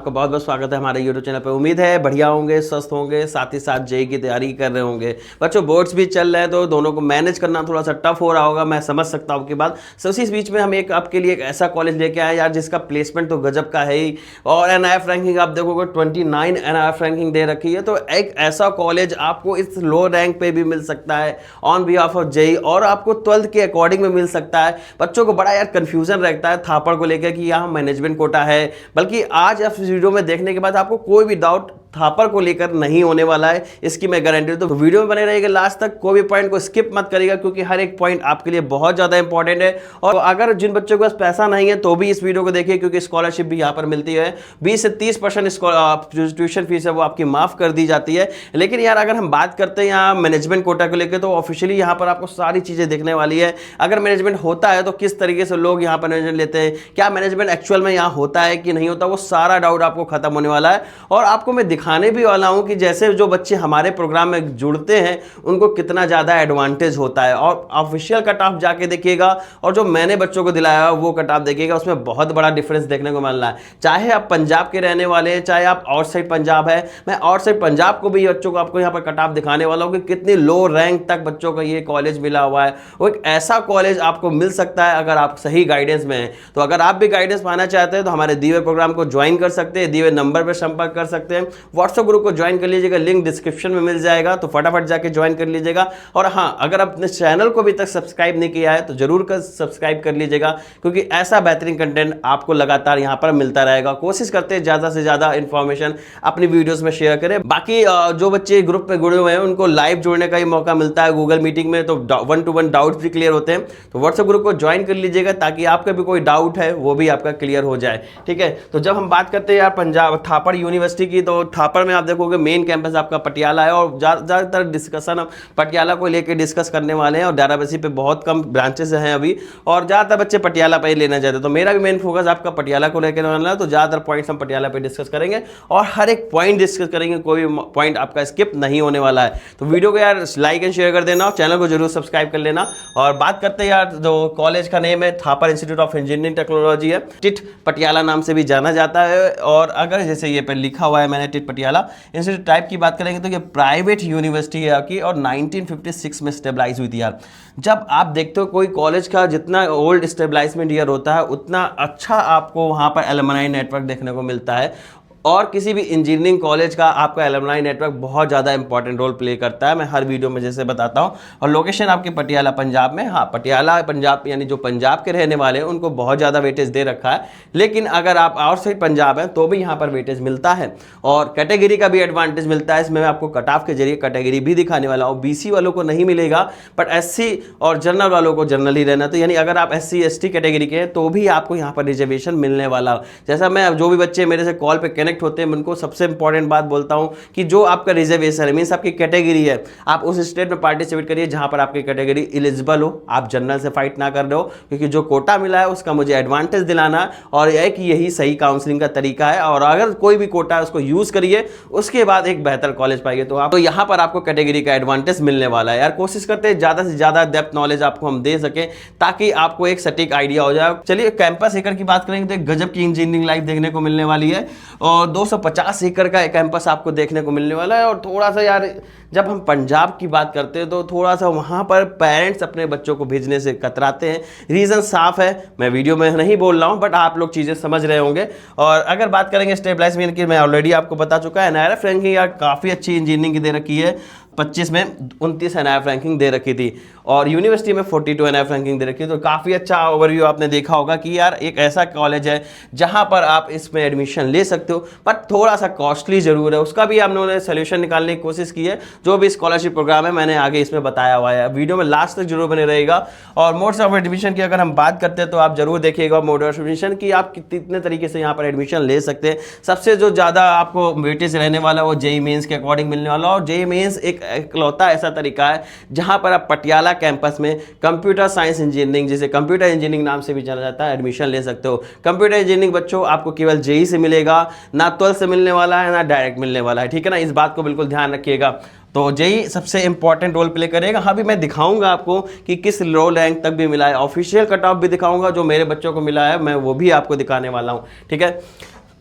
आपका बहुत बहुत स्वागत है हमारे YouTube चैनल पे। उम्मीद है बढ़िया होंगे, स्वस्थ होंगे, साथ ही साथ जेई की तैयारी कर रहे होंगे। बच्चों बोर्ड्स भी चल रहे हैं तो दोनों को मैनेज करना थोड़ा सा टफ हो रहा होगा, मैं समझ सकता हूँ आपकी बात। सो इसी बीच में हम एक आपके लिए एक ऐसा कॉलेज लेके आए यार जिसका प्लेसमेंट तो गजब का है ही, और एनआईएफ रैंकिंग आप देखोगे 29 एनआईएफ रैंकिंग दे रखी है। तो एक ऐसा कॉलेज आपको इस लो रैंक पे भी मिल सकता है ऑन बिहाफ ऑफ जेई, और आपको 12th के अकॉर्डिंग में मिल सकता है। बच्चों को बड़ा यार कंफ्यूजन रहता है थापड़ को लेकर कि यहाँ मैनेजमेंट कोटा है, बल्कि आज आप वीडियो में देखने के बाद आपको कोई भी डाउट थापर को लेकर नहीं होने वाला है, इसकी मैं गारंटी दूं। तो वीडियो में बने रहिएगा लास्ट तक, कोई भी पॉइंट को स्किप मत करिएगा क्योंकि हर एक पॉइंट आपके लिए बहुत ज़्यादा इंपॉर्टेंट है। और अगर जिन बच्चों के पास पैसा नहीं है तो भी इस वीडियो को देखिए क्योंकि स्कॉलरशिप भी यहाँ पर मिलती है। 20 से 30% ट्यूशन फीस है वो आपकी माफ़ कर दी जाती है। लेकिन यार अगर हम बात करते हैं यहाँ मैनेजमेंट कोटा को लेकर तो ऑफिशियली यहाँ पर आपको सारी चीज़ें देखने वाली है। अगर मैनेजमेंट होता है तो किस तरीके से लोग यहाँ पर मैनेजमेंट लेते हैं, क्या मैनेजमेंट एक्चुअल में यहाँ होता है कि नहीं होता, वो सारा डाउट आपको खत्म होने वाला है। और आपको मैं दिखाने भी वाला हूँ कि जैसे जो बच्चे हमारे प्रोग्राम में जुड़ते हैं उनको कितना ज़्यादा एडवांटेज होता है। और ऑफिशियल कट ऑफ जाके देखिएगा और जो मैंने बच्चों को दिलाया वो कट ऑफ देखिएगा, उसमें बहुत बड़ा डिफरेंस देखने को मिल रहा है। चाहे आप पंजाब के रहने वाले हैं, चाहे आप आउटसाइड पंजाब है, मैं आउटसाइड पंजाब को भी बच्चों को आपको यहाँ पर कट ऑफ दिखाने वाला हूँ कि कितनी लो रैंक तक बच्चों को ये कॉलेज मिला हुआ है। वो एक ऐसा कॉलेज आपको मिल सकता है अगर आप सही गाइडेंस में हैं। तो अगर आप भी गाइडेंस पाना चाहते हैं तो हमारे दिए हुए प्रोग्राम को ज्वाइन कर सकते हैं, दिए हुए नंबर पर संपर्क कर सकते हैं। व्हाट्सएप ग्रुप को ज्वाइन कर लीजिएगा, लिंक डिस्क्रिप्शन में मिल जाएगा, तो फटाफट जाके ज्वाइन कर लीजिएगा। और हाँ, अगर अपने चैनल को अभी तक सब्सक्राइब नहीं किया है तो जरूर कर सब्सक्राइब कर लीजिएगा क्योंकि ऐसा बेहतरीन कंटेंट आपको लगातार यहाँ पर मिलता रहेगा। कोशिश करते हैं ज़्यादा से ज़्यादा इंफॉर्मेशन अपनी वीडियोस में शेयर करें। बाकी जो बच्चे ग्रुप में जुड़े हुए हैं उनको लाइव जुड़ने का ही मौका मिलता है गूगल मीटिंग में, तो 1-to-1 डाउट्स भी क्लियर होते हैं। तो व्हाट्सएप ग्रुप को ज्वाइन कर लीजिएगा ताकि आपका भी कोई डाउट है वो भी आपका क्लियर हो जाए। ठीक है, तो जब हम बात करते हैं यार पंजाब थापड़ यूनिवर्सिटी की, तो थापड़ में आप देखोगे मेन कैंपस आपका पटियाला है और ज़्यादातर डिस्कशन हम पटियाला को लेकर डिस्कस करने वाले हैं। और डेराबस्सी पे बहुत कम ब्रांचेस हैं अभी और ज़्यादातर बच्चे पटियाला पे ही लेना चाहते हैं। तो मेरा भी मेन फोकस आपका पटियाला को लेकर वाला है, तो ज़्यादातर पॉइंट्स हम पटियाला पे डिस्कस करेंगे और हर एक पॉइंट डिस्कस करेंगे, कोई भी पॉइंट आपका स्किप नहीं होने वाला है। तो वीडियो को यार लाइक एंड शेयर कर देना और चैनल को जरूर सब्सक्राइब कर लेना। और बात करते हैं यार, जो कॉलेज का नेम है Thapar institute of engineering technology है, टिट पटियाला नाम से भी जाना जाता है। और अगर जैसे ये पे लिखा हुआ है मैंने टिट पटियाला इंस्टीट्यूट टाइप की बात करेंगे तो ये प्राइवेट यूनिवर्सिटी है की और 1956 में स्टेबलाइज हुई थी यार। जब आप देखते हो कोई कॉलेज का जितना ओल्ड स्टेबलाइजमेंट ईयर होता है उतना अच्छा आपको वहाँ पर एलुमनाई नेटवर्क देखने को मिलता है। और किसी भी इंजीनियरिंग कॉलेज का आपका एलुमनाई नेटवर्क बहुत ज़्यादा इंपॉर्टेंट रोल प्ले करता है, मैं हर वीडियो में जैसे बताता हूँ। और लोकेशन आपके पटियाला पंजाब में, हाँ पटियाला पंजाब यानी जो पंजाब के रहने वाले हैं उनको बहुत ज़्यादा वेटेज दे रखा है। लेकिन अगर आप आउटसाइड पंजाब हैं तो भी यहाँ पर वेटेज मिलता है और कैटेगरी का भी एडवांटेज मिलता है। इसमें मैं आपको कट ऑफ के जरिए कैटेगरी भी दिखाने वाला हूँ। BC वालों को नहीं मिलेगा बट SC और जनरल वालों को जनरल ही रहना, तो यानी अगर आप SC ST कैटेगरी के हैं तो भी आपको यहाँ पर रिजर्वेशन मिलने वाला। जैसा मैं जो भी बच्चे मेरे से कॉल पर कनेक्ट होते हैं उनको सबसे इंपॉर्टेंट बात बोलता हूं कि जो आपका रिजर्वेशन है मींस आपकी कैटेगरी है, आप उस स्टेट में पार्टिसिपेट करिए जहां पर आपकी कैटेगरी एलिजिबल हो। आप जनरल से फाइट ना कर रहे हो क्योंकि जो कोटा मिला है उसका मुझे एडवांटेज दिलाना और यही सही काउंसलिंग का तरीका है। और अगर कोई भी कोटा है उसको यूज करिए, उसके बाद एक बेहतर कॉलेज पाइए। तो आप तो यहां पर आपको कैटेगरी का एडवांटेज मिलने वाला है यार। कोशिश करते हैं ज्यादा से ज्यादा डेप्थ नॉलेज आपको हम दे सके ताकि आपको एक सटीक आइडिया हो जाए। चलिए कैंपस एकड़ की बात करेंगे तो एक गजब की इंजीनियरिंग लाइफ देखने को मिलने वाली है और 250 एकड़ का कैंपस आपको देखने को मिलने वाला है। और थोड़ा सा यार जब हम पंजाब की बात करते हैं तो थोड़ा सा वहाँ पर पेरेंट्स अपने बच्चों को भेजने से कतराते हैं। रीज़न साफ है, मैं वीडियो में नहीं बोल रहा हूँ बट आप लोग चीज़ें समझ रहे होंगे। और अगर बात करेंगे स्टेबलाइजमेंट की, मैं ऑलरेडी आपको बता चुका है एनआईएफ रैंकिंग यार काफ़ी अच्छी इंजीनियरिंग की दे रखी है। 25 में 29 एनआईएफ रैंकिंग दे रखी थी और यूनिवर्सिटी में 42 एनआईएफ रैंकिंग दे रखी है। तो काफ़ी अच्छा ओवरव्यू आपने देखा होगा कि यार एक ऐसा कॉलेज है जहां पर आप इसमें एडमिशन ले सकते हो बट थोड़ा सा कॉस्टली जरूर है। उसका भी आप लोगों ने सोल्यूशन निकालने की कोशिश की है। जो भी स्कॉलरशिप प्रोग्राम है मैंने आगे इसमें बताया हुआ है, वीडियो में लास्ट तक जरूर बने रहेगा। और मोड्स ऑफ एडमिशन की अगर हम बात करते हैं तो आप जरूर देखिएगा मोड ऑफ एडमिशन की आप कितने तरीके से यहाँ पर एडमिशन ले सकते हैं। सबसे जो ज़्यादा आपको वेटेज रहने वाला वो जेई मेंस के अकॉर्डिंग मिलने वाला। और जेई मेंस एक इकलौता ऐसा तरीका है जहां पर आप पटियाला कैंपस में कंप्यूटर साइंस इंजीनियरिंग, जिसे कंप्यूटर इंजीनियरिंग नाम से भी जाना जाता है, एडमिशन ले सकते हो। कंप्यूटर इंजीनियरिंग बच्चों आपको केवल जेई से मिलेगा, ना 12 से मिलने वाला है ना डायरेक्ट मिलने वाला है। ठीक है ना, इस बात को बिल्कुल ध्यान रखिएगा। तो जेई सबसे इंपॉर्टेंट रोल प्ले करेगा। हाँ भी मैं दिखाऊंगा आपको कि किस लो रैंक तक भी मिला है, ऑफिशियल कट ऑफ भी दिखाऊंगा, जो मेरे बच्चों को मिला है मैं वो भी आपको दिखाने वाला हूँ। ठीक है,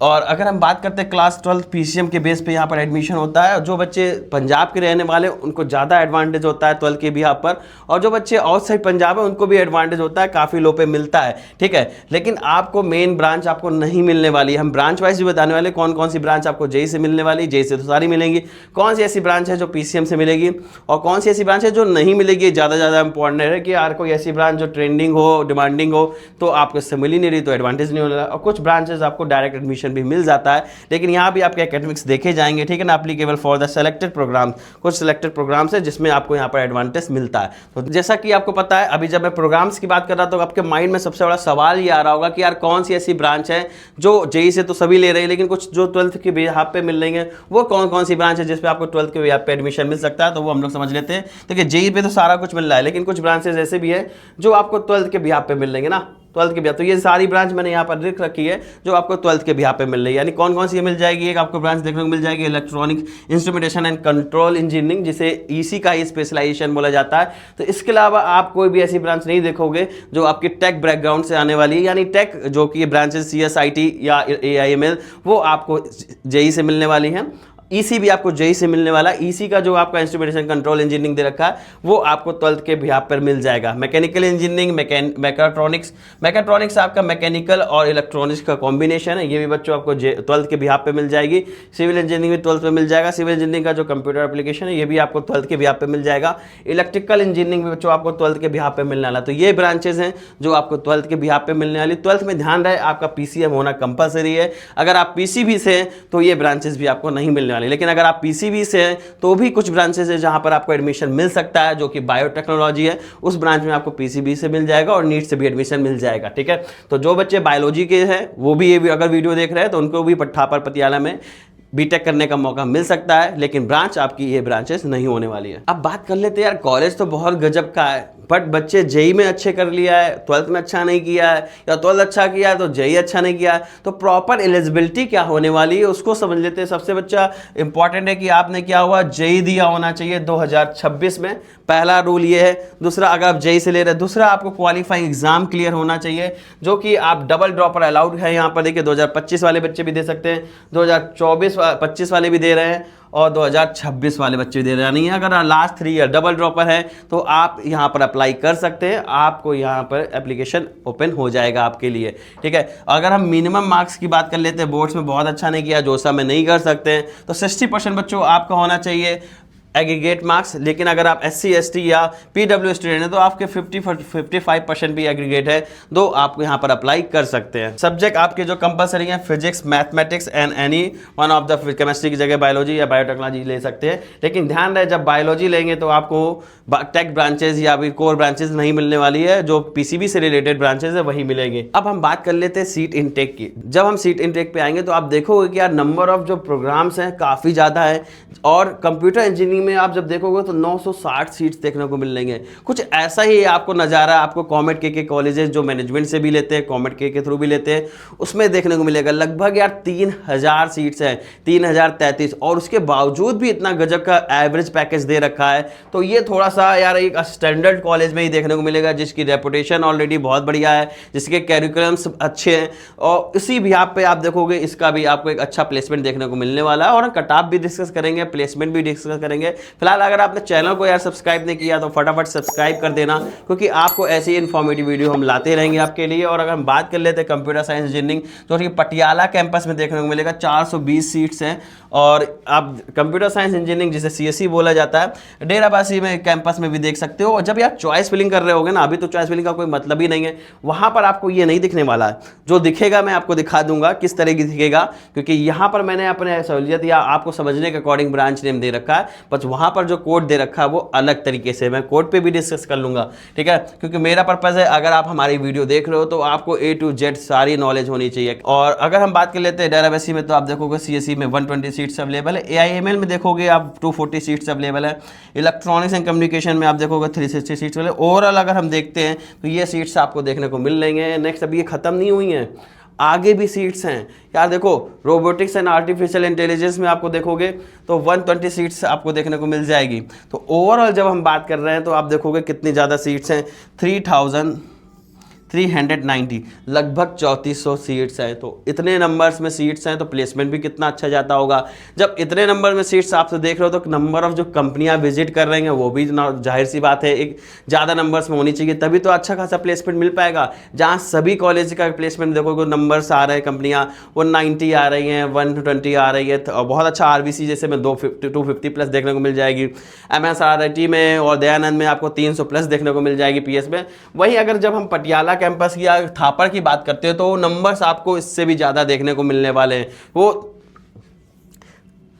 और अगर हम बात करते हैं क्लास 12 पीसीएम के बेस पे यहाँ पर एडमिशन होता है। जो बच्चे पंजाब के रहने वाले उनको ज़्यादा एडवांटेज होता है 12 के भी यहाँ पर, और जो बच्चे आउटसाइड पंजाब है उनको भी एडवांटेज होता है, काफ़ी लो पे मिलता है, ठीक है। लेकिन आपको मेन ब्रांच आपको नहीं मिलने वाली है। हम ब्रांच वाइज भी बताने वाले कौन कौन सी ब्रांच आपको जेई से मिलने वाली, जेई से तो सारी मिलेंगी, कौन सी ऐसी ब्रांच है जो पीसीएम से मिलेगी और कौन सी ऐसी ब्रांच है जो नहीं मिलेगी। ज़्यादा इंपॉर्टेंट है कि यार कोई ऐसी ब्रांच जो ट्रेंडिंग हो, डिमांडिंग हो, तो आपको इससे मिल ही नहीं रही तो एडवांटेज नहीं हो रहा। और कुछ ब्रांचेस आपको डायरेक्ट एडमिशन भी मिल जाता है, लेकिन यहाँ भी आपके एकेडमिक्स देखे जाएंगे, ठीक है ना, applicable for the selected programme. कुछ सेलेक्टेड प्रोग्राम्स है जिसमें आपको यहाँ पर एडवांटेज मिलता है। तो जैसा कि आपको पता है, अभी जब मैं प्रोग्राम्स की बात कर रहा तो आपके माइंड में सबसे बड़ा सवाल ये आ रहा होगा कि यार कौन सी ऐसी ब्रांच है जो जेई से तो सभी ले रहे हैं, लेकिन कुछ जो 12th के बिहाफ पे मिल रही है, वो कौन कौन सी ब्रांच है जिसपे आपको 12th के बिहाफ पे एडमिशन मिल सकता है। तो वो हम लोग समझ लेते हैं। देखिए जेई पे तो सारा कुछ मिल रहा है, लेकिन कुछ ब्रांचेस ऐसे भी है जो आपको 12th के बिहाफ पे मिल रही है ना, 12th के बिहाफ। तो ये सारी ब्रांच मैंने यहाँ पर लिख रखी है जो आपको 12th के बिहाफ पे मिल रही है। यानी कौन कौन सी मिल जाएगी, एक आपको ब्रांच देखने को मिल जाएगी electronic instrumentation and control engineering, जिसे ईसी का ही स्पेशलाइजेशन बोला जाता है। तो इसके अलावा आप कोई भी ऐसी ब्रांच नहीं देखोगे जो आपकी टेक बैकग्राउंड से आने वाली है, यानी टेक जो कि ब्रांचेस CSIT या AIML वो आपको जेई से मिलने वाली हैं। ईसी भी आपको जेई से मिलने वाला है। ईसी का जो आपका इंस्ट्रूमेंटेशन कंट्रोल इंजीनियरिंग दे रखा है वो आपको 12th के बिहाफ पर मिल जाएगा। मैकेनिकल इंजीनियरिंग, मैकेट्रॉनिक्स आपका मैकेनिकल और इलेक्ट्रॉनिक्स का कॉम्बिनेशन है, ये भी बच्चों आपको 12th के बिहाफ पे मिल जाएगी। सिविल इंजीनियरिंग भी 12th पे मिल जाएगा। सिविल इंजीनियरिंग का जो कंप्यूटर एप्लीकेशन है ये भी आपको 12th के बिहाफ पे मिल जाएगा। इलेक्ट्रिकल इंजीनियरिंग भी बच्चों आपको 12th के बिहाफ पे मिलने वाला। तो ये ब्रांचेज हैं जो आपको 12th के बिहाफ पे मिलने वाली। 12th में ध्यान रहे आपका पीसीएम होना कंपलसरी है। अगर आप पीसीबी से हैं तो ये ब्रांचेस भी आपको नहीं मिलने वाली, लेकिन अगर आप पीसीबी से हैं तो भी कुछ ब्रांचेस है जहां पर आपको एडमिशन मिल सकता है, जो कि बायोटेक्नोलॉजी है। उस ब्रांच में आपको पीसीबी से मिल जाएगा और नीट से भी एडमिशन मिल जाएगा, ठीक है। तो जो बच्चे बायोलॉजी के हैं वो भी ये भी अगर वीडियो देख रहे हैं तो उनको भी थापर पटियाला में बीटेक करने का मौका मिल सकता है, लेकिन ब्रांच आपकी ये ब्रांचेस नहीं होने वाली है। अब बात कर लेते हैं यार, कॉलेज तो बहुत गजब का है, बट बच्चे जेई में अच्छे कर लिया है, 12th में अच्छा नहीं किया है, या 12th अच्छा किया है तो जेई अच्छा नहीं किया है, तो प्रॉपर एलिजिबिलिटी क्या होने वाली है उसको समझ लेते हैं। सबसे बच्चा इंपॉर्टेंट है कि आपने क्या हुआ, जेई दिया होना चाहिए 2026 में, पहला रूल ये है। दूसरा, अगर आप जेई से ले रहे हैं, दूसरा आपको क्वालिफाइंग एग्जाम क्लियर होना चाहिए, जो कि आप डबल ड्रॉपर अलाउड है यहाँ पर। देखिए 2025 वाले बच्चे भी दे सकते हैं, 2024-25 वाले भी दे रहे हैं और 2026 वाले बच्चे दे रहे हैं। अगर लास्ट 3 ईयर डबल ड्रॉपर है तो आप यहाँ पर अप्लाई कर सकते हैं, आपको यहाँ पर एप्लीकेशन ओपन हो जाएगा आपके लिए, ठीक है। अगर हम मिनिमम मार्क्स की बात कर लेते हैं, बोर्ड्स में बहुत अच्छा नहीं किया, जोसा में नहीं कर सकते हैं, तो 60% बच्चों आपका होना चाहिए एग्रीगेट मार्क्स। लेकिन अगर आप SC ST या PW स्टूडेंट हैं तो आपके 55% भी एग्रीगेट है, तो आप यहाँ पर अप्लाई कर सकते हैं। सब्जेक्ट आपके जो कंपलसरी हैं, physics, mathematics and any one of the, chemistry की जगह बायोलॉजी या बायोटेक्नोलॉजी ले सकते हैं। लेकिन ध्यान रहे जब बायोलॉजी लेंगे तो आपको टेक ब्रांचेज या भी कोर ब्रांचेज नहीं मिलने वाली है, जो PCB से रिलेटेड ब्रांचेज है वही मिलेंगे। अब हम बात कर लेते हैं सीट इनटेक की। जब हम सीट इनटेक पे आएंगे तो आप देखोगे कि यार नंबर ऑफ जो प्रोग्राम्स हैं काफ़ी ज़्यादा है, और कंप्यूटर इंजीनियरिंग में आप जब देखोगे तो 960 सीट्स देखने को मिल रही हैं। कुछ ऐसा ही आपको नज़ारा आपको कॉमेट के कॉलेजेस जो मैनेजमेंट से भी लेते हैं, कॉमेट के थ्रू भी लेते हैं, उसमें देखने को मिलेगा। लगभग यार 3000 सीट्स हैं, 3033, और उसके बावजूद भी इतना गजब का एवरेज पैकेज दे रखा है। तो ये थोड़ा सा यार एक स्टैंडर्ड कॉलेज में ही देखने को मिलेगा, जिसकी रेपुटेशन ऑलरेडी बहुत बढ़िया है, जिसके कैरिकुलम्स अच्छे हैं, और इसी भी आप पे आप देखोगे इसका भी आपको एक अच्छा प्लेसमेंट देखने को मिलने वाला है। और कट ऑफ भी डिस्कस करेंगे, प्लेसमेंट भी डिस्कस करेंगे। फिलहाल अगर आपने चैनल को यार सब्सक्राइब नहीं किया तो फटाफट सब्सक्राइब कर देना, क्योंकि आपको ऐसी इन्फॉर्मेटिव वीडियो हम लाते रहेंगे आपके लिए। और अगर हम बात कर लेते हैं कंप्यूटर साइंस इंजीनियरिंग, तो कि पटियाला कैंपस में देखने को मिलेगा 420 सीट्स हैं। और आप कंप्यूटर साइंस इंजीनियरिंग जिसे CSE बोला जाता है, डेराबासी में कैंपस में भी देख सकते हो। और जब यार चॉइस फिलिंग कर रहे होगे ना, अभी तो चॉइस फिलिंग का कोई मतलब ही नहीं है, वहां पर आपको ये नहीं दिखने वाला है। जो दिखेगा मैं आपको दिखा दूंगा किस तरह की दिखेगा, क्योंकि यहाँ पर मैंने अपने सहूलियत या आपको समझने के अकॉर्डिंग ब्रांच नेम दे रखा है, बस वहां पर जो कोड दे रखा है वो अलग तरीके से, मैं कोड पे भी डिस्कस कर लूंगा, ठीक है। क्योंकि मेरा पर्पस है अगर आप हमारी वीडियो देख रहे हो तो आपको A to Z सारी नॉलेज होनी चाहिए। और अगर हम बात कर लेते हैं डेराबेसी में, तो आप देखोगे CSE में 120 सीट्स अवेलेबल है, AIML में देखोगे आप 240 सीट्स अवेलेबल है, इलेक्ट्रॉनिक्स एंड कम्युनिकेशन में आप देखोगे 360 सीट्स वाले। ओवरऑल अगर हम देखते हैं तो ये सीट्स आपको देखने को मिल रही हैं। नेक्स्ट, अभी ये खत्म नहीं हुई हैं, आगे भी सीट्स हैं यार। देखो रोबोटिक्स एंड आर्टिफिशियल इंटेलिजेंस में आपको देखोगे तो 120 सीट्स आपको देखने को मिल जाएगी। तो ओवरऑल जब हम बात कर रहे हैं तो आप देखोगे कितनी ज़्यादा सीट्स हैं, 390, लगभग 3400 सीट्स हैं। तो इतने नंबर्स में सीट्स हैं तो प्लेसमेंट भी कितना अच्छा जाता होगा। जब इतने नंबर में सीट्स आप तो देख रहे हो तो नंबर ऑफ जो कंपनियां विजिट कर रही हैं वो भी जाहिर सी बात है एक ज़्यादा नंबर्स में होनी चाहिए, तभी तो अच्छा खासा प्लेसमेंट मिल पाएगा। जहाँ सभी कॉलेज का प्लेसमेंट देखो नंबर्स आ रहे हैं, कंपनियाँ 190 आ रही हैं, 120 आ रही है, तो बहुत अच्छा आरबीसी जैसे में 250 प्लस देखने को मिल जाएगी। MSRIT में और दयानंद में आपको 300 प्लस देखने को मिल जाएगी पीएस में। वहीं अगर जब हम पटियाला कैंपस या थापड़ की बात करते हैं तो नंबर्स आपको इससे भी ज़्यादा देखने को मिलने वाले हैं।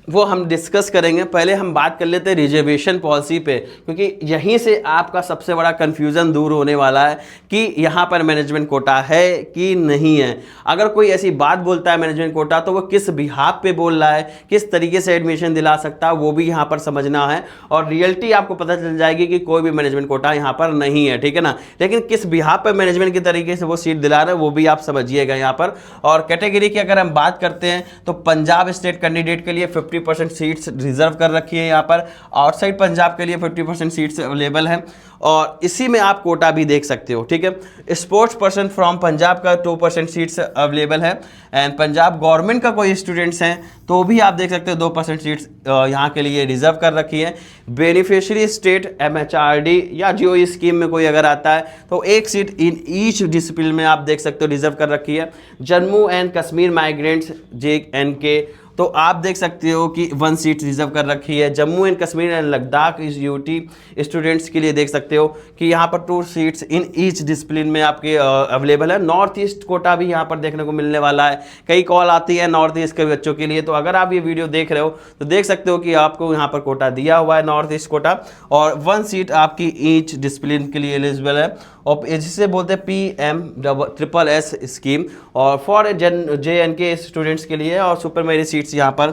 वो हम डिस्कस करेंगे। पहले हम बात कर लेते हैं रिजर्वेशन पॉलिसी पे, क्योंकि यहीं से आपका सबसे बड़ा कन्फ्यूज़न दूर होने वाला है कि यहाँ पर मैनेजमेंट कोटा है कि नहीं है। अगर कोई ऐसी बात बोलता है मैनेजमेंट कोटा तो वो किस बिहाफ पे बोल रहा है, किस तरीके से एडमिशन दिला सकता है, वो भी यहाँ पर समझना है। और रियलिटी आपको पता चल जाएगी कि कोई भी मैनेजमेंट कोटा यहाँ पर नहीं है, ठीक है ना। लेकिन किस बिहाफ पर मैनेजमेंट के तरीके से वो सीट दिला रहे हैं वो भी आप समझिएगा यहाँ पर। और कैटेगरी की अगर हम बात करते हैं तो पंजाब स्टेट कैंडिडेट के लिए 50% सीट्स रिजर्व कर रखी है यहाँ पर। आउटसाइड पंजाब के लिए 50% सीट्स अवेलेबल हैं और इसी में आप कोटा भी देख सकते हो, ठीक है। स्पोर्ट्स पर्सन फ्रॉम पंजाब का 2% सीट्स अवेलेबल है। एंड पंजाब गवर्नमेंट का कोई स्टूडेंट्स हैं तो भी आप देख सकते हो 2% सीट्स यहाँ के लिए रिजर्व कर रखी है। बेनिफिशियरी स्टेट MHRD या GOE स्कीम में कोई अगर आता है तो एक सीट इन ईच डिसिप्लिन में आप देख सकते हो रिजर्व कर रखी है। Jammu and Kashmir migrants JNK तो आप देख सकते हो कि 1 सीट रिजर्व कर रखी है। Jammu and Kashmir and Ladakh UT students के लिए देख सकते हो कि यहाँ पर 2 सीट्स इन ईच डिसिप्लिन में आपके अवेलेबल है। नॉर्थ ईस्ट कोटा भी यहाँ पर देखने को मिलने वाला है। कई कॉल आती है नॉर्थ ईस्ट के बच्चों के लिए, तो अगर आप ये वीडियो देख रहे हो तो देख सकते हो कि आपको यहाँ पर कोटा दिया हुआ है नॉर्थ ईस्ट कोटा, और 1 सीट आपकी ईच डिसिप्लिन के लिए एलिजिबल है। और जिसे बोलते हैं PMSSS स्कीम और फॉर JNK स्टूडेंट्स के लिए। और सुपर मेरिट सीट्स यहाँ पर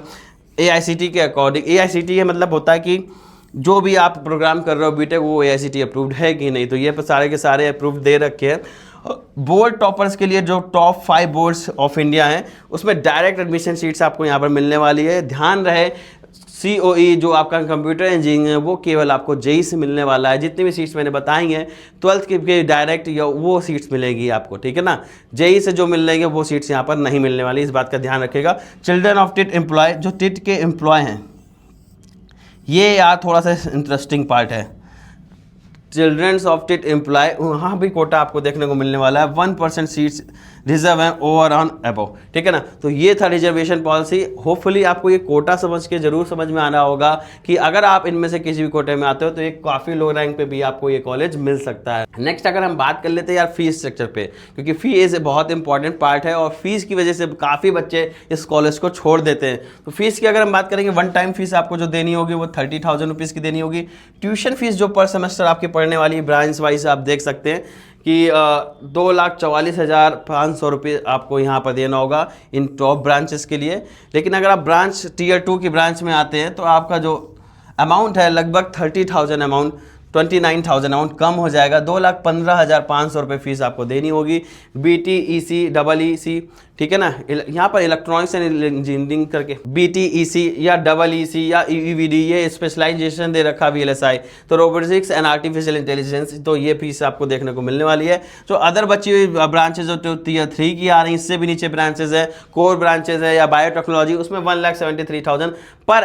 AICT के अकॉर्डिंग, AICT ये मतलब होता है कि जो भी आप प्रोग्राम कर रहे हो बीटेक वो AICT अप्रूव्ड है कि नहीं, तो ये सारे के सारे अप्रूव्ड दे रखे हैं। बोर्ड टॉपर्स के लिए जो टॉप 5 बोर्ड्स ऑफ इंडिया हैं उसमें डायरेक्ट एडमिशन सीट्स आपको यहाँ पर मिलने वाली है। ध्यान रहे COE जो आपका कंप्यूटर इंजीनियरिंग है वो केवल आपको JEE से मिलने वाला है। जितनी भी सीट्स मैंने बताई हैं 12th के डायरेक्ट या वो सीट्स मिलेगी आपको, ठीक है ना। JEE से जो मिल रही है वो सीट्स यहाँ पर नहीं मिलने वाली, इस बात का ध्यान रखिएगा। चिल्ड्रन ऑफ टिट एम्प्लॉय, जो टिट के एम्प्लॉय हैं, ये यार थोड़ा सा इंटरेस्टिंग पार्ट है। चिल्ड्रंस ऑफ टिट एम्प्लॉय वहाँ भी कोटा आपको देखने को मिलने वाला है। 1% सीट्स रिजर्व है ओवर ऑन अबव, ठीक है ना। तो ये था रिजर्वेशन पॉलिसी। होपफुली आपको ये कोटा समझ के जरूर समझ में आना होगा कि अगर आप इनमें से किसी भी कोटे में आते हो तो एक काफ़ी लो रैंक पे भी आपको ये कॉलेज मिल सकता है। नेक्स्ट अगर हम बात कर लेते हैं यार फीस स्ट्रक्चर पे, क्योंकि फीस बहुत इंपॉर्टेंट पार्ट है और फीस की वजह से काफ़ी बच्चे इस कॉलेज को छोड़ देते हैं। तो फीस की अगर हम बात करेंगे, 1 टाइम फीस आपको जो देनी होगी वो 30,000 रुपीज़ की देनी होगी। ट्यूशन फीस जो पर सेमेस्टर आपकी पढ़ने वाली ब्रांच वाइज आप देख सकते हैं कि 2,44,500 रुपये आपको यहाँ पर देना होगा इन टॉप ब्रांचेस के लिए। लेकिन अगर आप ब्रांच Tier 2 की ब्रांच में आते हैं तो आपका जो अमाउंट है लगभग 30,000 अमाउंट 29,000 अमाउंट कम हो जाएगा। 2,15,500 रुपये फीस आपको देनी होगी। BTEC EEC, ठीक है ना। यहाँ पर इलेक्ट्रॉनिक्स एंड इंजीनियरिंग करके BTEC या EEC या EEVD ये स्पेशलाइजेशन दे रखा VLSI, तो रोबोटिक्स एंड आर्टिफिशियल इंटेलिजेंस, तो ये फीस आपको देखने को मिलने वाली है। जो अदर बची हुई ब्रांचेज जो Tier 3 की आ रही हैं, इससे भी नीचे ब्रांचेज है, कोर ब्रांचेज है या बायोटेक्नोलॉजी, उसमें 1,73,000 पर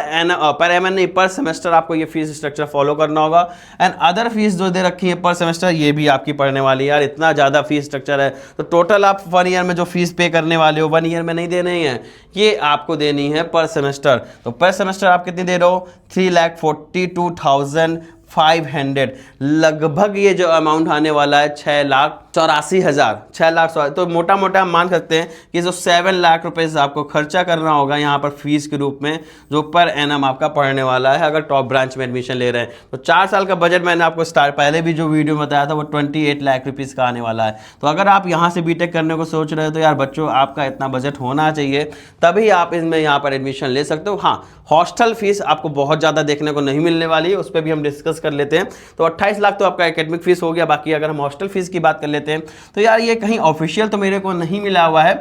एम नहीं पर सेमेस्टर आपको ये फीस स्ट्रक्चर फॉलो करना होगा। एंड अदर फीस जो दे रखी है पर सेमेस्टर ये भी आपकी पढ़ने वाली है। यार इतना ज़्यादा फीस स्ट्रक्चर है, तो टोटल आप 1 ईयर में जो फीस पे करने वाले हो 1 ईयर में नहीं देने हैं, ये आपको देनी है पर सेमेस्टर। तो पर सेमेस्टर आप कितनी दे रहे हो? 3,42,500। लगभग ये जो अमाउंट आने वाला है 6,84,000 तो मोटा मोटा हम मान सकते हैं कि जो 7 लाख रुपए से आपको खर्चा करना होगा यहाँ पर फीस के रूप में, जो पर एनम आपका पढ़ने वाला है अगर टॉप ब्रांच में एडमिशन ले रहे हैं। तो 4 साल का बजट मैंने आपको पहले भी जो वीडियो में बताया था वो 28 लाख रुपीज़ का आने वाला है। तो अगर आप यहाँ से बीटेक करने को सोच रहे हो तो यार बच्चों आपका इतना बजट होना चाहिए, तभी आप इसमें यहाँ पर एडमिशन ले सकते हो। हाँ, हॉस्टल फीस आपको बहुत ज़्यादा देखने को नहीं मिलने वाली है, उस पर भी हम डिस्कस कर लेते हैं। तो 28 लाख तो आपका एकेडमिक फीस हो गया। बाकी अगर हम हॉस्टल फीस की बात कर लेते हैं तो यार ये कहीं ऑफिशियल तो मेरे को नहीं मिला हुआ है,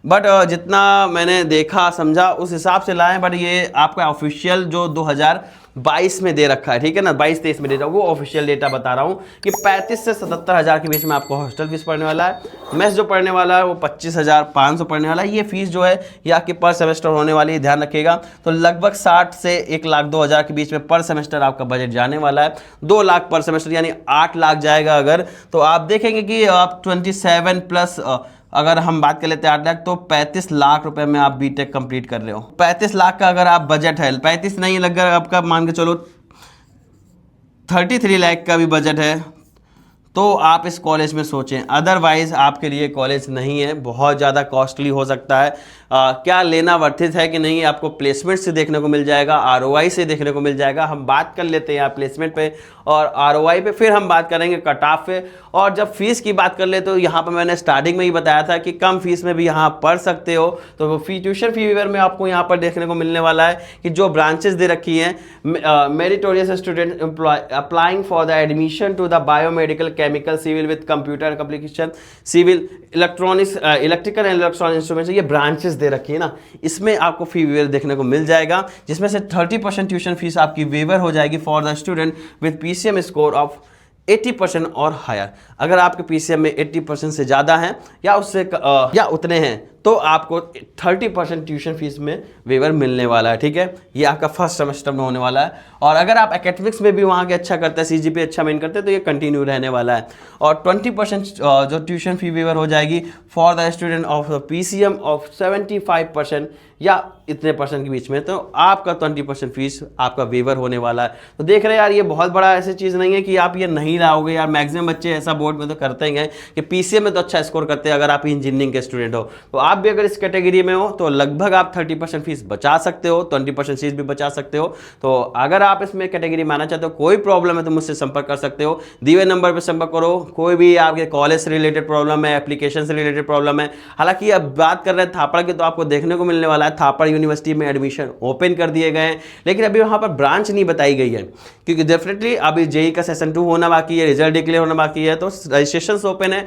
बट जितना मैंने देखा समझा उस हिसाब से लाए, बट ये आपका ऑफिशियल जो 2022 में दे रखा है, ठीक है ना, 22-23 में डेटा, वो ऑफिशियल डेटा बता रहा हूँ कि 35 से 77 हज़ार के बीच में आपको हॉस्टल फीस पड़ने वाला है। मेस जो पड़ने वाला है वो 25,500 पड़ने वाला है। ये फीस जो है ये आपके पर सेमेस्टर होने वाली है, ध्यान रखिएगा। तो लगभग 60 से 1,02,000 के बीच में पर सेमेस्टर आपका बजट जाने वाला है। 2 लाख पर सेमेस्टर यानी 8 लाख जाएगा अगर, तो आप देखेंगे कि आप 27 प्लस अगर हम बात कर लेते हैं 8 लाख, तो 35 लाख रुपए में आप बीटेक कंप्लीट कर रहे हो। 35 लाख का अगर आप बजट है, 35 नहीं लग रहा आपका, मान के चलो 33 लाख का भी बजट है, तो आप इस कॉलेज में सोचें। अदरवाइज आपके लिए कॉलेज नहीं है, बहुत ज़्यादा कॉस्टली हो सकता है। क्या लेना वर्थित है कि नहीं, आपको प्लेसमेंट से देखने को मिल जाएगा, आरओआई से देखने को मिल जाएगा। हम बात कर लेते हैं यहाँ प्लेसमेंट पे और आरओआई पे, फिर हम बात करेंगे कट ऑफ पे। और जब फीस की बात कर ले तो यहाँ पर मैंने स्टार्टिंग में ही बताया था कि कम फीस में भी यहाँ पढ़ सकते हो। तो वो ट्यूशन फी वेवर में आपको यहाँ पर देखने को मिलने वाला है कि जो ब्रांचेस दे रखी हैं, meritorious student applying for the admission to the biomedical, chemical, civil with computer application, civil, electronics, electrical and electronic instruments, ये ब्रांचेस दे रखी है ना, इसमें आपको फी वेवर देखने को मिल जाएगा, जिसमें से 30% ट्यूशन फीस आपकी वेवर हो जाएगी for the student with PCM score of 80% और हायर। अगर आपके पीसीएम में 80% से ज़्यादा हैं या उससे या उतने हैं तो आपको 30% ट्यूशन फीस में वेवर मिलने वाला है, ठीक है। ये आपका फर्स्ट सेमेस्टर में होने वाला है। और अगर आप एकेडमिक्स में भी वहाँ के अच्छा करते हैं, सीजीपीए अच्छा मेन करते हैं, तो ये कंटिन्यू रहने वाला है। और 20% जो ट्यूशन फी वेवर हो जाएगी for the student of PCM of 75% या इतने परसेंट के बीच में, तो आपका 20% फीस आपका वेवर होने वाला है। तो देख रहे हैं यार, ये बहुत बड़ा ऐसी चीज़ नहीं है कि आप ये नहीं लाओगे यार। मैक्सिमम बच्चे ऐसा बोर्ड में तो करते ही हैं कि पीसीएम में तो अच्छा स्कोर करते हैं। अगर आप इंजीनियरिंग के स्टूडेंट हो तो आप भी अगर इस कैटेगरी में हो तो लगभग आप 30% फीस बचा सकते हो, 20% फीस भी बचा सकते हो। तो अगर आप इसमें कैटेगरी माना चाहते हो, कोई प्रॉब्लम है तो मुझसे संपर्क कर सकते हो, दिए हुए नंबर पर संपर्क करो। कोई भी आपके कॉलेज से रिलेटेड प्रॉब्लम है, एप्लीकेशन से रिलेटेड प्रॉब्लम है, हालांकि अब बात कर रहे हैं थापड़ की, तो आपको देखने को मिलने वाला है थापड़ यूनिवर्सिटी में एडमिशन ओपन कर दिए गए हैं, लेकिन अभी वहाँ पर ब्रांच नहीं बताई गई है, क्योंकि डेफिनेटली अभी जेई का सेशन 2 होना बाकी है, रिजल्ट डिक्लेयर होना बाकी है, तो रजिस्ट्रेशन ओपन है।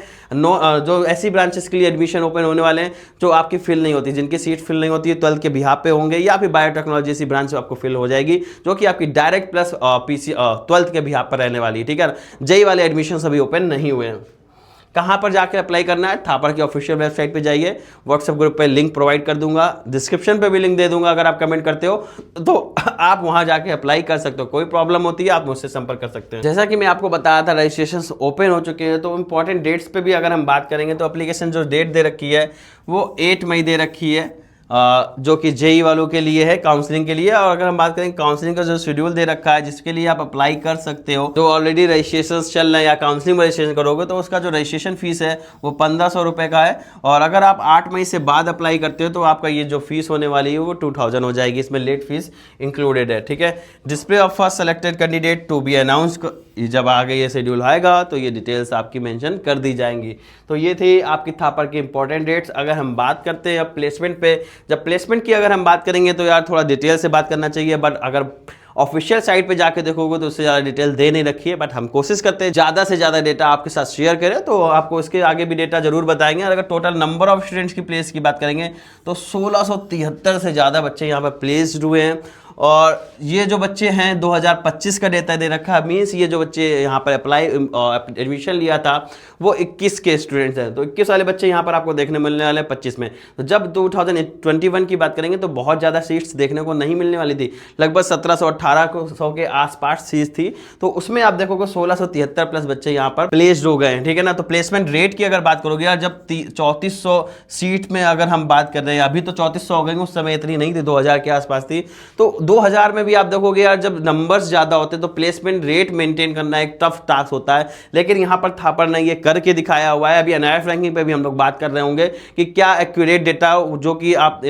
जो ऐसी ब्रांचेस के लिए एडमिशन ओपन होने वाले हैं जो आपकी फिल नहीं होती, जिनकी सीट फिल नहीं होती है, 12th के बिहाफ पे होंगे, या फिर बायोटेक्नोलॉजी सी ब्रांच आपको फिल हो जाएगी, जो कि आपकी डायरेक्ट प्लस पीसी 12th के बिहाफ पर रहने वाली है, ठीक है। जेई वाले एडमिशन अभी ओपन नहीं हुए हैं। कहाँ पर जाकर अप्लाई करना है? थापड़ की ऑफिशियल वेबसाइट पे जाइए, व्हाट्सएप ग्रुप पे लिंक प्रोवाइड कर दूंगा, डिस्क्रिप्शन पे भी लिंक दे दूंगा। अगर आप कमेंट करते हो तो आप वहाँ जाके अप्लाई कर सकते हो। कोई प्रॉब्लम होती है आप मुझसे संपर्क कर सकते हैं। जैसा कि मैं आपको बताया था, रजिस्ट्रेशन ओपन हो चुके हैं। तो इंपॉर्टेंट डेट्स पे भी अगर हम बात करेंगे तो एप्लीकेशन जो डेट दे रखी है वो 8 मई दे रखी है, जो कि जेई वालों के लिए है, काउंसलिंग के लिए। और अगर हम बात करें काउंसलिंग का जो शेड्यूल दे रखा है जिसके लिए आप अप्लाई कर सकते हो, जो ऑलरेडी रजिस्ट्रेशन चल रहे हैं या काउंसलिंग में रजिस्ट्रेशन करोगे, तो उसका जो रजिस्ट्रेशन फीस है वो 1500 रुपये का है। और अगर आप 8 मई से बाद अप्लाई करते हो तो आपका ये जो फीस होने वाली है वो 2000 हो जाएगी, इसमें लेट फीस इंक्लूडेड है, ठीक है। Display of first selected candidate to be announce, जब आगे ये शेड्यूल आएगा तो ये डिटेल्स आपकी मेंशन कर दी जाएंगी। तो ये थी आपकी थापड़ की इंपॉर्टेंट डेट्स। अगर हम बात करते हैं अब प्लेसमेंट पे, जब प्लेसमेंट की अगर हम बात करेंगे तो यार थोड़ा डिटेल से बात करना चाहिए, बट अगर ऑफिशियल साइट पे जाके देखोगे तो उससे ज़्यादा डिटेल दे नहीं रखी है। बट हम कोशिश करते हैं ज़्यादा से ज़्यादा डेटा आपके साथ शेयर करें, तो आपको इसके आगे भी डेटा जरूर बताएंगे। अगर टोटल नंबर ऑफ स्टूडेंट्स की प्लेस की बात करेंगे तो 1673 से ज़्यादा बच्चे यहाँ पर प्लेस्ड हुए हैं। और ये जो बच्चे हैं 2025 का डेटा दे रखा है, मीन्स ये जो बच्चे यहाँ पर अप्लाई एडमिशन लिया था वो 21 के स्टूडेंट्स हैं। तो 21 वाले बच्चे यहाँ पर आपको देखने मिलने वाले हैं 25 में। तो जब 2021 की बात करेंगे तो बहुत ज़्यादा सीट्स देखने को नहीं मिलने वाली थी, लगभग 1700-1800 के आसपास सीट्स थी। तो उसमें आप देखोगे 1673 प्लस बच्चे यहाँ पर प्लेस्ड हो गए हैं, ठीक है ना। तो प्लेसमेंट रेट की अगर बात करोगे यार, जब 3400 सीट में अगर हम बात कर रहे हैं, अभी तो 3400 हो गई, उस समय इतनी नहीं थी, 2000 के आसपास थी। तो 2000 में भी आप देखोगे यार, जब नंबर्स ज़्यादा होते हैं तो प्लेसमेंट रेट मेंटेन करना एक टफ टास्क होता है। लेकिन यहाँ पर थापड़ ने ये करके दिखाया हुआ है। अभी एनआईएफ रैंकिंग पे भी हम लोग बात कर रहे होंगे कि क्या एक्यूरेट डेटा जो कि आप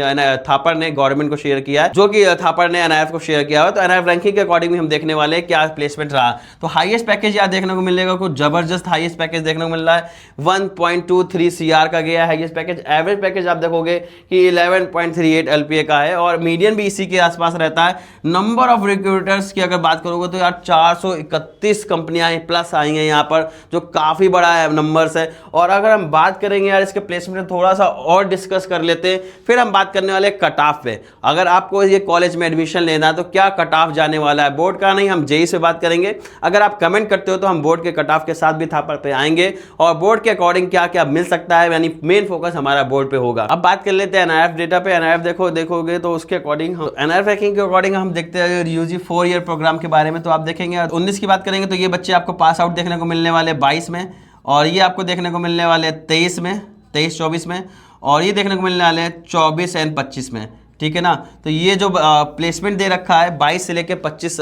थापड़ ने गवर्नमेंट को शेयर किया है, जो कि थापड़ ने एनआईएफ को शेयर किया है। तो एनआईएफ एनआरएफ रैंकिंग के अकॉर्डिंग भी हम देखने वाले हैं क्या प्लेसमेंट रहा। तो हाईएस्ट पैकेज यहाँ देखने को मिलेगा, कुछ जबरदस्त हाईएस्ट पैकेज देखने को मिल रहा है, 1.23 CR का गया है हाईएस्ट पैकेज। एवरेज पैकेज आप देखोगे कि 11.38 LPA का है और मीडियन भी इसी के आसपास रहता है। नंबर ऑफ रिक्रूटर्स की अगर बात करोगे तो यार 431 कंपनियां प्लस आई हैं यहाँ पर, जो काफ़ी बड़ा है नंबर्स है। और अगर हम बात करेंगे यार इसके प्लेसमेंट थोड़ा सा और डिस्कस कर लेते हैं, फिर हम बात करने वाले कट ऑफ पे। अगर आपको ये कॉलेज में एडमिशन लेना है तो क्या कट ऑफ जाने वाला है, बोर्ड का नहीं, हम जेई से बात करेंगे। अगर आप कमेंट करते हो तो हम बोर्ड के कट ऑफ के साथ भी थापर पे आएंगे और बोर्ड के अकॉर्डिंग क्या क्या मिल सकता है, यानी मेन फोकस हमारा बोर्ड पे होगा। अब बात कर लेते हैं एनआईएफ डेटा पे। एनआईएफ देखोगे तो उसके अकॉर्डिंग एनआईएफ रैंकिंग के अकॉर्डिंग हम देखते हैं यूजी 4 ईयर प्रोग्राम के बारे में। तो आप देखेंगे 19 की बात करेंगे तो ये बच्चे आपको पास आउट देखने को मिलने वाले 22 में, और ये आपको देखने को मिलने वाले 23 में, 23-24 में, और ये देखने को मिलने वाले 24 एंड 25 में, ठीक है ना। तो ये जो प्लेसमेंट दे रखा है 22 से लेके 25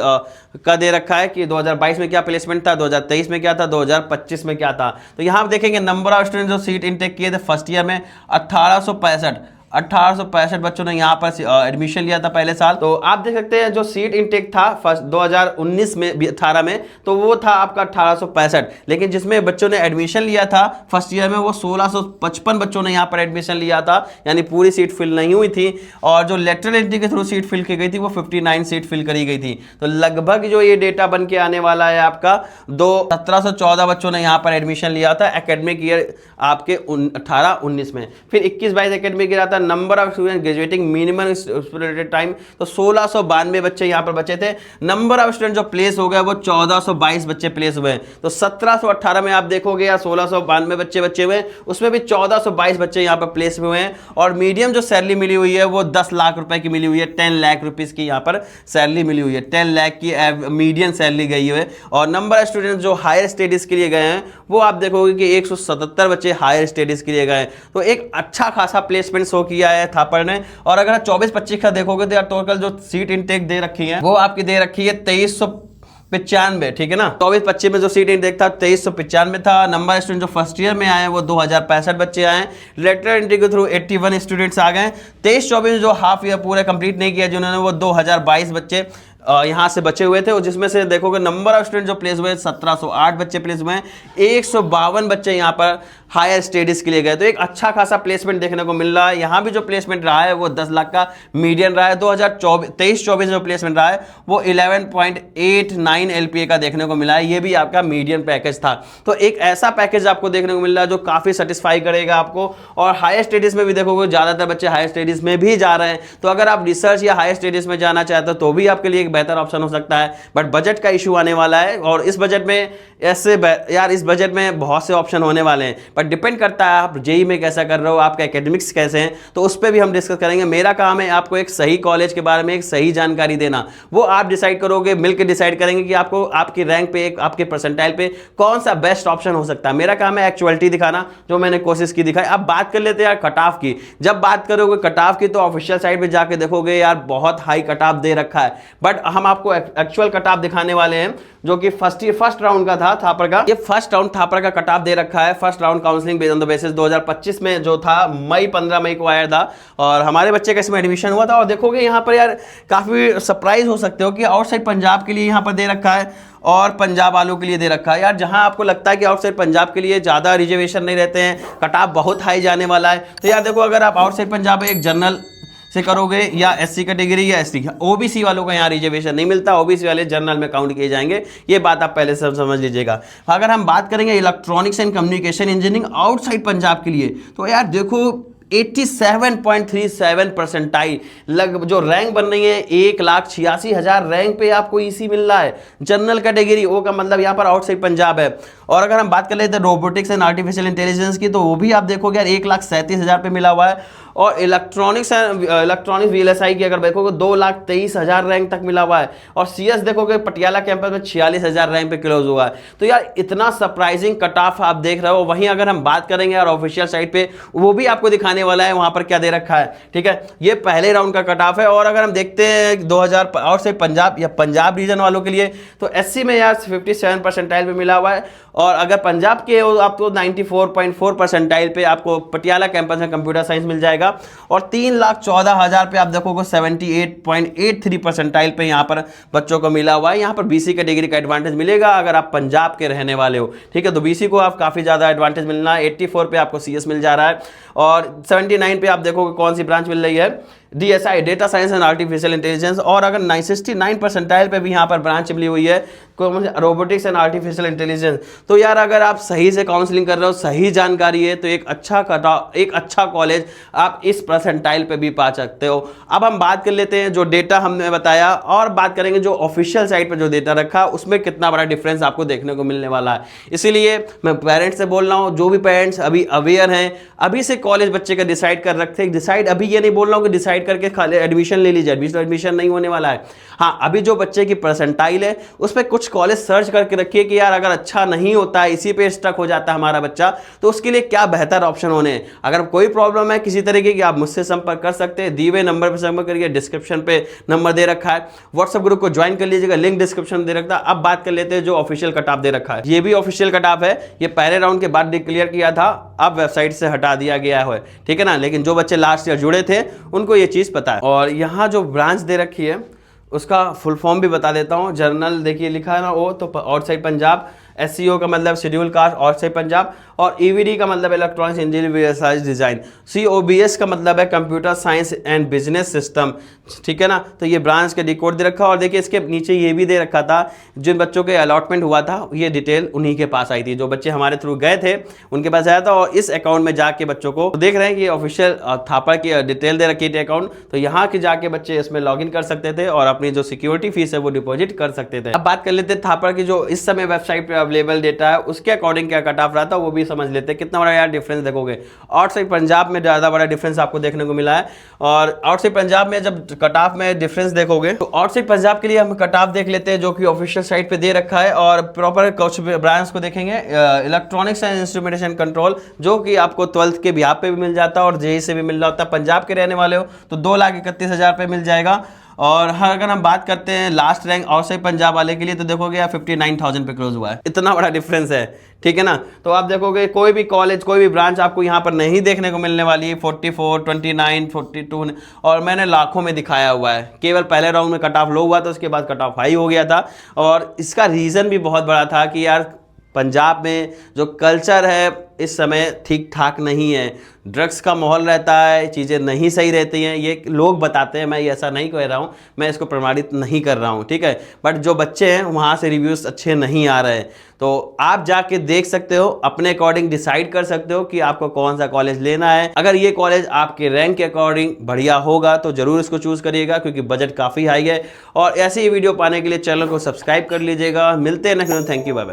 का दे रखा है कि 2022 में क्या प्लेसमेंट था, 2023 में क्या था, 2025 में क्या था। तो यहाँ आप देखेंगे नंबर ऑफ स्टूडेंट जो सीट इनटेक किए थे फर्स्ट ईयर में 1865 बच्चों ने यहाँ पर एडमिशन लिया था पहले साल। तो आप देख सकते हैं जो सीट इनटेक था फर्स्ट 2019 में 18 में, तो वो था आपका 1865, लेकिन जिसमें बच्चों ने एडमिशन लिया था फर्स्ट ईयर में वो 1655 बच्चों ने यहाँ पर एडमिशन लिया था, यानी पूरी सीट फिल नहीं हुई थी। और जो लेटरल एंट्री के थ्रू सीट फिल की गई थी वो 59 सीट फिल करी गई थी। तो लगभग जो ये डेटा बन के आने वाला है आपका 1714 बच्चों ने यहाँ पर एडमिशन लिया था एकेडमिक ईयर आपके 18-19 में। फिर 21-22 एकेडमिक ईयर आता number of student graduating minimum time, तो 1692 बच्चे यहाँ पर बचे थे। नंबर ऑफ स्टूडेंट जो प्लेस हो गए वो 1422 बच्चे प्लेस हुए हैं। तो 1718 में आप देखोगे या 1692 बच्चे हुए हैं, उसमें भी 1422 बच्चे यहाँ पर प्लेस हुए हैं। और मीडियम जो सैलरी मिली हुई है वो 10 लाख रुपए की मिली हुई है, 10 लाख रुपीज की यहाँ पर सैलरी मिली हुई है, 10 लाख की मीडियम सैलरी गई है। और नंबर ऑफ स्टूडेंट जो हायर स्टडीज के लिए गए हैं वो आप देखोगे कि 177 बच्चे हायर स्टडीज के लिए गए। तो एक अच्छा खासा प्लेसमेंट शो किया है थापर ने। और अगर 24-25 का देखोगे तो यार टोटल जो सीट इनटेक दे रखी है वो आपकी दे रखी है 2395, ठीक है ना। 24-25 में जो सीट इनटेक था 2395 था। नंबर स्टूडेंट जो फर्स्ट ईयर में आए वो 2065 बच्चे आए। लेटर एंट्री के थ्रू 81 स्टूडेंट्स आ गए। 23-24 जो हाफ ईयर पूरे कंप्लीट नहीं किया जिन्होंने, वो 2022 बच्चे यहाँ से बचे हुए थे। और जिसमें से देखोगे नंबर ऑफ स्टूडेंट जो प्लेस हुए 1708 बच्चे प्लेस हुए हैं, 152 बच्चे यहाँ पर हायर स्टडीज के लिए गए। तो एक अच्छा खासा प्लेसमेंट देखने को मिल रहा है। यहाँ भी जो प्लेसमेंट रहा है वो 10 लाख का मीडियन रहा है। 2023-24 जो प्लेसमेंट रहा है वो 11.89 LPA का देखने को मिला है। ये भी आपका मीडियन पैकेज था। तो एक ऐसा पैकेज आपको देखने को मिल रहा है जो काफ़ी सेटिस्फाई करेगा आपको। और हायर स्टडीज़ में भी देखोगे ज़्यादातर बच्चे हायर स्टडीज़ में भी जा रहे हैं। तो अगर आप रिसर्च या हायर स्टडीज़ में जाना चाहते हो तो भी आपके लिए एक बेहतर ऑप्शन हो सकता है। बट बजट का इशू आने वाला है, और इस बजट में ऐसे यार इस बजट में बहुत से ऑप्शन होने वाले हैं। बट डिपेंड करता है आप जेई में कैसा कर रहे हो, आपके एकेडमिक्स कैसे हैं, तो उस पर भी हम डिस्कस करेंगे। मेरा काम है आपको एक सही कॉलेज के बारे में एक सही जानकारी देना, वो आप डिसाइड करोगे, मिलकर डिसाइड करेंगे कि आपको आपकी रैंक पे, आपके परसेंटाइल पे कौन सा बेस्ट ऑप्शन हो सकता है। मेरा काम है एक्चुअलिटी दिखाना, जो मैंने कोशिश की दिखाई। अब बात कर लेते हैं यार कट ऑफ की। जब बात करोगे कट ऑफ की तो ऑफिशियल साइट पे जाके देखोगे यार बहुत हाई कट ऑफ दे रखा है। बट हम आपको एक्चुअल कट ऑफ दिखाने वाले हैं जो कि फर्स्ट राउंड का था थापर का। ये फर्स्ट राउंड थापर का कट ऑफ दे रखा है। First round counselling based on the basis 2025 में जो था 15 मई को आया था, और हमारे बच्चे का इसमें एडमिशन हुआ था। और देखोगे यहाँ पर यार काफ़ी सरप्राइज हो सकते हो कि आउटसाइड पंजाब के लिए यहाँ पर दे रखा है और पंजाब वालों के लिए दे रखा है। यार जहां आपको लगता है कि आउटसाइड पंजाब के लिए ज़्यादा रिजर्वेशन नहीं रहते हैं, कट ऑफ बहुत हाई जाने वाला है, तो यार देखो अगर आप आउटसाइड पंजाब एक जनरल से करोगे या एससी कैटेगरी या एसटी, ओबीसी वालों को यहाँ रिजर्वेशन नहीं मिलता, ओबीसी वाले जनरल में काउंट किए जाएंगे। ये बात आप पहले से समझ लीजिएगा। अगर हम बात करेंगे electronics and communication engineering outside Punjab के लिए, तो यार देखो 87.37 परसेंटाइल लग जो रैंक बन रही है, 1,86,000 रैंक पे आपको ईसी मिल रहा है। जनरल कैटेगरी ओ का मतलब यहाँ पर आउटसाइड पंजाब है। और अगर हम बात कर लेते हैं रोबोटिक्स एंड आर्टिफिशियल इंटेलिजेंस की, तो वो भी आप देखोगे यार 1,37,000 पे मिला हुआ है। और इलेक्ट्रॉनिक्स VLSI की अगर देखोगे 2,23,000 रैंक तक मिला हुआ है। और CS देखोगे पटियाला कैंपस में 46,000 रैंक पे क्लोज हुआ है। तो यार इतना सरप्राइजिंग कट ऑफ आप देख रहे हो। वहीं अगर हम बात करेंगे यार ऑफिशियल साइट पे, वो भी आपको दिखाने आने वाला है, वहां पर क्या दे रखा है, ठीक है। ये पहले राउंड का कट ऑफ है। और अगर हम देखते हैं 2000 और से पंजाब या पंजाब रीजन वालों के लिए, तो एससी में यार 57 परसेंटाइल पे मिला हुआ है। और अगर पंजाब के हो आपको 94.4 परसेंटाइल पे आपको पटियाला कैंपस में कंप्यूटर साइंस मिल जाएगा। और 3,14,000 पे आप देखोगे 78.83 परसेंटाइल पे यहाँ पर बच्चों को मिला हुआ है। यहाँ पर बीसी कैटेगरी का एडवांटेज मिलेगा अगर आप पंजाब के रहने वाले हो, ठीक है। तो बीसी को आप काफी ज्यादा एडवांटेज मिलना है। 84 पे आपको सीएस मिल जा रहा है और 79 पे आप देखोगे कौन सी ब्रांच मिल रही है, DSi, data science and artificial intelligence. और अगर 69 परसेंटाइल पे भी यहाँ पर ब्रांच मिली हुई है रोबोटिक्स एंड आर्टिफिशियल इंटेलिजेंस। तो यार अगर आप सही से काउंसलिंग कर रहे हो, सही जानकारी है, तो एक अच्छा कॉलेज आप इस परसेंटाइल पे भी पा सकते हो। अब हम बात कर लेते हैं जो डेटा हमने बताया, और बात करेंगे जो ऑफिशियल साइट पर जो डेटा रखा उसमें कितना बड़ा डिफरेंस आपको देखने को मिलने वाला है। इसीलिए मैं पेरेंट्स से बोल रहा हूँ, जो भी पेरेंट्स अभी अवेयर हैं, अभी से कॉलेज बच्चे का डिसाइड कर रखते हैं। डिसाइड अभी ये नहीं बोल रहा हूँ कि डिसाइड करके खाली एडमिशन ले लीजिए, एडमिशन नहीं होने वाला है। हाँ, अभी जो बच्चे की परसेंटाइल है उस पर कुछ कॉलेज सर्च करके रखिए कि यार अगर अच्छा नहीं होता है, इसी पे स्टक हो जाता है हमारा बच्चा, तो उसके लिए क्या बेहतर ऑप्शन होने हैं। अगर कोई प्रॉब्लम है किसी तरीके की, आप मुझसे संपर्क कर सकते हैं, दिए हुए नंबर पर संपर्क करिए, डिस्क्रिप्शन पे नंबर दे रखा है, व्हाट्सएप ग्रुप को ज्वाइन कर लीजिएगा, लिंक डिस्क्रिप्शन दे रखा है। अब बात कर लेते हैं जो ऑफिशियल कट ऑफ दे रखा है। ये भी ऑफिशियल कट ऑफ है, ये पहले राउंड के बाद डिक्लेयर किया था, अब वेबसाइट से हटा दिया गया है, ठीक है ना। लेकिन जो बच्चे लास्ट ईयर जुड़े थे उनको ये चीज पता है। और यहाँ जो ब्रांच दे रखी है उसका फुल फॉर्म भी बता देता हूँ। जर्नल देखिए लिखा है ना, वो तो आउटसाइड पंजाब, एससीओ का मतलब शेड्यूल कास्ट आउटसाइड पंजाब, और ईवीडी का मतलब इलेक्ट्रॉनिक्स इंजीनियरिंग डिजाइन, सीओबीएस का मतलब है computer science and business system, ठीक है ना। तो ये ब्रांच के डिकोड दे रखा। और देखिए इसके नीचे ये भी दे रखा था, जिन बच्चों के अलॉटमेंट हुआ था ये डिटेल उन्हीं के पास आई थी, जो बच्चे हमारे थ्रू गए थे उनके पास आया था। और इस अकाउंट में जाके बच्चों को देख रहे हैं कि ऑफिशियल थापड़ की डिटेल दे रखी थी अकाउंट, तो यहाँ के जाके बच्चे इसमें लॉग इन कर सकते थे और अपनी जो सिक्योरिटी फीस है वो डिपॉजिट कर सकते थे। अब बात कर लेते हैं थापड़ की जो इस समय वेबसाइट पर अवेलेबल डेटा है उसके अकॉर्डिंग क्या कट ऑफ रहा था वो भी समझ लेते हैं। कितना बड़ा यार डिफरेंस देखोगे, आउटसाइड पंजाब में ज्यादा बड़ा डिफरेंस आपको देखने को मिला है। और आउटसाइड पंजाब में जब कट ऑफ में डिफरेंस देखोगे तो आउटसाइड पंजाब के लिए हम कट ऑफ देख लेते हैं जो कि ऑफिशियल साइट पे दे रखा है। और प्रॉपर कुछ ब्रांच को देखेंगे, इलेक्ट्रॉनिक्स एंड इंस्ट्रूमेंटेशन कंट्रोल, जो कि आपको 12th के बिहार पे भी मिल जाता है और जेई से भी मिल रहा होता है। पंजाब के रहने वाले हो तो 2,31,000 पे मिल जाएगा। और अगर हम बात करते हैं लास्ट रैंक आउटसाइड पंजाब वाले के लिए तो देखोगे यार 59,000 पे क्लोज हुआ है। इतना बड़ा डिफरेंस है, ठीक है ना। तो आप देखोगे कोई भी कॉलेज, कोई भी ब्रांच आपको यहाँ पर नहीं देखने को मिलने वाली है। 44, 29, 42 और मैंने लाखों में दिखाया हुआ है। केवल पहले राउंड में कट ऑफ लो हुआ था, उसके बाद कट ऑफ हाई हो गया था। और इसका रीज़न भी बहुत बड़ा था कि यार पंजाब में जो कल्चर है इस समय ठीक ठाक नहीं है, ड्रग्स का माहौल रहता है, चीज़ें नहीं सही रहती हैं, ये लोग बताते हैं, मैं ये ऐसा नहीं कह रहा हूँ, मैं इसको प्रमाणित नहीं कर रहा हूँ, ठीक है। बट जो बच्चे हैं वहाँ से रिव्यूज़ अच्छे नहीं आ रहे हैं, तो आप जाके देख सकते हो, अपने अकॉर्डिंग डिसाइड कर सकते हो कि आपको कौन सा कॉलेज लेना है। अगर ये कॉलेज आपके रैंक के अकॉर्डिंग बढ़िया होगा तो जरूर इसको चूज़ करिएगा, क्योंकि बजट काफ़ी हाई है। और ऐसे ही वीडियो पाने के लिए चैनल को सब्सक्राइब कर लीजिएगा। मिलते हैं next, thank you, bye bye.